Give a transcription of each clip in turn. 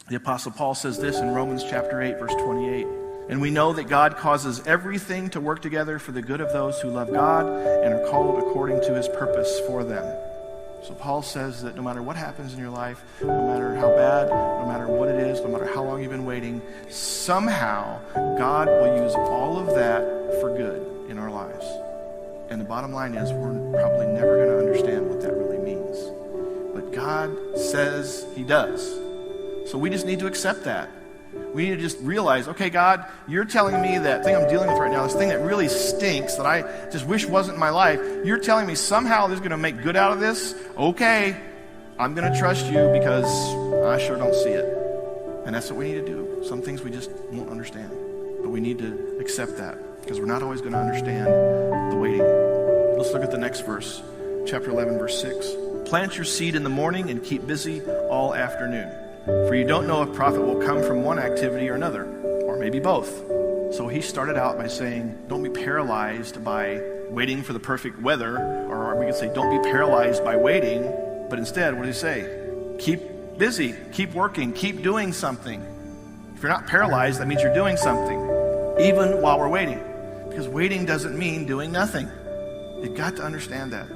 The Apostle Paul says this in Romans chapter 8, verse 28. And we know that God causes everything to work together for the good of those who love God and are called according to his purpose for them. So Paul says that no matter what happens in your life, no matter how bad, no matter what it is, no matter how long you've been waiting, somehow God will use all of that for good in our lives. And the bottom line is we're probably never going to understand what that really means. But God says he does. So we just need to accept that. We need to just realize, okay, God, you're telling me that thing I'm dealing with right now, this thing that really stinks, that I just wish wasn't in my life, you're telling me somehow this is going to make good out of this? Okay, I'm going to trust you because I sure don't see it. And that's what we need to do. Some things we just won't understand. But we need to accept that because we're not always going to understand the waiting. Let's look at the next verse, chapter 11, verse 6. Plant your seed in the morning and keep busy all afternoon. For you don't know if profit will come from one activity or another, or maybe both. So he started out by saying, don't be paralyzed by waiting for the perfect weather, or we could say, don't be paralyzed by waiting, but instead, what did he say? Keep busy, keep working, keep doing something. If you're not paralyzed, that means you're doing something, even while we're waiting. Because waiting doesn't mean doing nothing. You've got to understand that.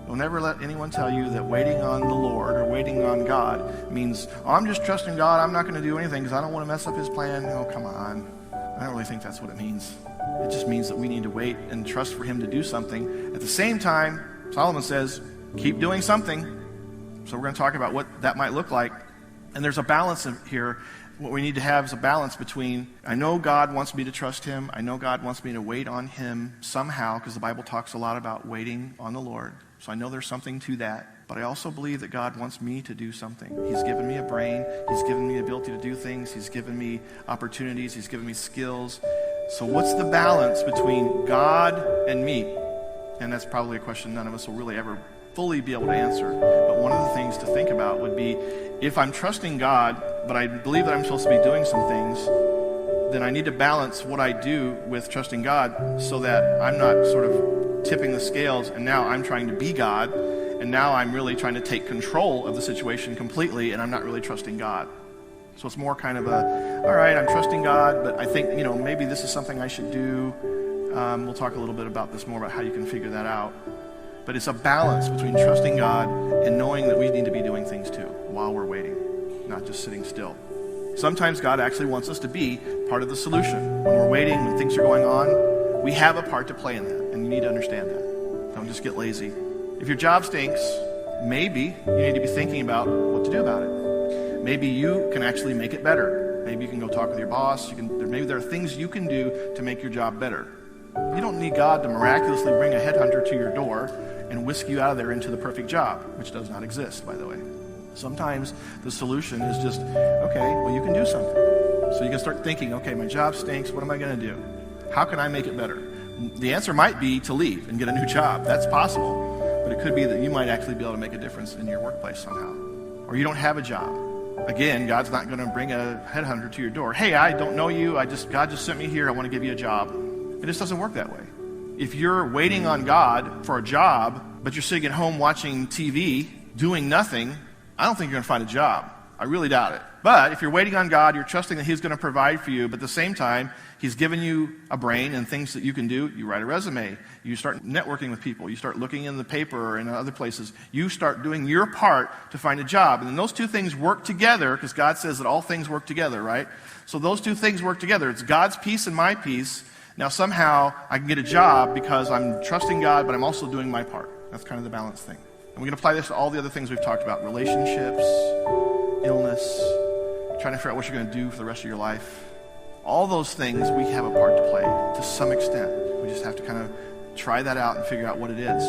Don't ever let anyone tell you that waiting on the Lord or waiting on God means, oh, I'm just trusting God, I'm not going to do anything because I don't want to mess up his plan. Oh, come on. I don't really think that's what it means. It just means that we need to wait and trust for him to do something. At the same time, Solomon says, keep doing something. So we're going to talk about what that might look like. And there's a balance here. What we need to have is a balance between, I know God wants me to trust him. I know God wants me to wait on him somehow, because the Bible talks a lot about waiting on the Lord. So I know there's something to that. But I also believe that God wants me to do something. He's given me a brain. He's given me the ability to do things. He's given me opportunities. He's given me skills. So what's the balance between God and me? And that's probably a question none of us will really ever fully be able to answer. But one of the things to think about would be, if I'm trusting God, but I believe that I'm supposed to be doing some things, then I need to balance what I do with trusting God so that I'm not sort of tipping the scales and now I'm trying to be God and now I'm really trying to take control of the situation completely and I'm not really trusting God. So it's more kind of all right, I'm trusting God, but I think, maybe this is something I should do. We'll talk a little bit about this more, about how you can figure that out. But it's a balance between trusting God and knowing that we need to be doing things too while we're waiting, not just sitting still. Sometimes God actually wants us to be part of the solution. When we're waiting, when things are going on, we have a part to play in that, and you need to understand that. Don't just get lazy. If your job stinks, maybe you need to be thinking about what to do about it. Maybe you can actually make it better. Maybe you can go talk with your boss. Maybe there are things you can do to make your job better. You don't need God to miraculously bring a headhunter to your door and whisk you out of there into the perfect job, which does not exist, by the way. Sometimes the solution is just, okay, well, you can do something. So you can start thinking, okay, my job stinks. What am I going to do? How can I make it better? The answer might be to leave and get a new job. That's possible. But it could be that you might actually be able to make a difference in your workplace somehow. Or you don't have a job. Again, God's not going to bring a headhunter to your door. Hey, I don't know you. God just sent me here. I want to give you a job. It just doesn't work that way. If you're waiting on God for a job, but you're sitting at home watching TV, doing nothing, I don't think you're going to find a job. I really doubt it. But if you're waiting on God, you're trusting that he's going to provide for you, but at the same time, he's given you a brain and things that you can do. You write a resume. You start networking with people. You start looking in the paper or in other places. You start doing your part to find a job. And then those two things work together, because God says that all things work together, right? So those two things work together. It's God's peace and my peace. Now somehow I can get a job because I'm trusting God, but I'm also doing my part. That's kind of the balance thing. And we can apply this to all the other things we've talked about: relationships, illness, trying to figure out what you're going to do for the rest of your life. All those things we have a part to play to some extent. We just have to kind of try that out and figure out what it is.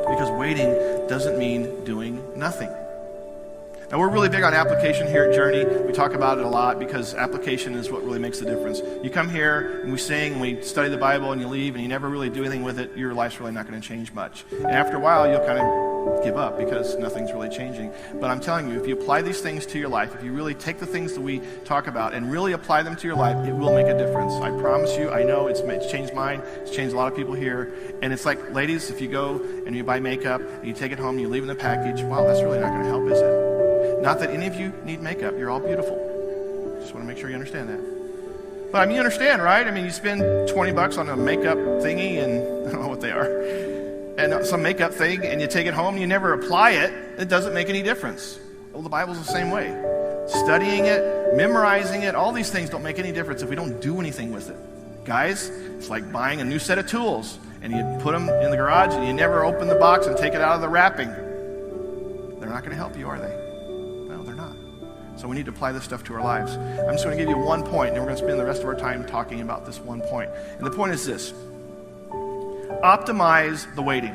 Because waiting doesn't mean doing nothing. Now, we're really big on application here at Journey. We talk about it a lot because application is what really makes the difference. You come here and we sing and we study the Bible and you leave and you never really do anything with it, your life's really not going to change much. And after a while, you'll kind of give up because nothing's really changing. But I'm telling you, if you apply these things to your life, if you really take the things that we talk about and really apply them to your life, it will make a difference. I promise you. I know it's changed mine. It's changed a lot of people here. And it's like, ladies, if you go and you buy makeup and you take it home and you leave it in the package, wow, that's really not going to help, is it? Not that any of you need makeup. You're all beautiful. Just want to make sure you understand that. But I mean, you understand, right? I mean, you spend $20 on a makeup thingy, and I don't know what they are, and some makeup thing, and you take it home and you never apply it, it doesn't make any difference. Well, the Bible's the same way. Studying it, memorizing it, all these things don't make any difference if we don't do anything with it. Guys, it's like buying a new set of tools, and you put them in the garage, and you never open the box and take it out of the wrapping. They're not going to help you, are they? No, they're not. So we need to apply this stuff to our lives. I'm just going to give you one point, and we're going to spend the rest of our time talking about this one point. And the point is this: optimize the waiting.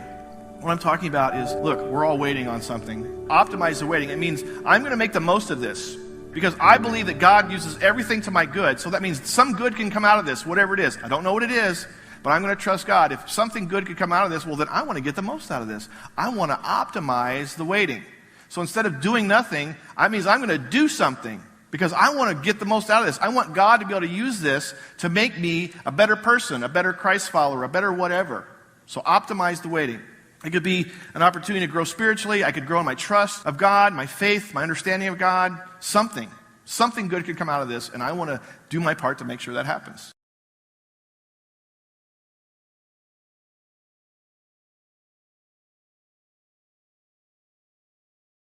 What I'm talking about is, look, we're all waiting on something. Optimize the waiting. It means I'm going to make the most of this because I believe that God uses everything to my good. So that means some good can come out of this, whatever it is. I don't know what it is, but I'm going to trust God. If something good could come out of this, well, then I want to get the most out of this. I want to optimize the waiting. So instead of doing nothing, that means I'm going to do something because I want to get the most out of this. I want God to be able to use this to make me a better person, a better Christ follower, a better whatever. So optimize the waiting. It could be an opportunity to grow spiritually. I could grow in my trust of God, my faith, my understanding of God. Something good could come out of this, and I want to do my part to make sure that happens.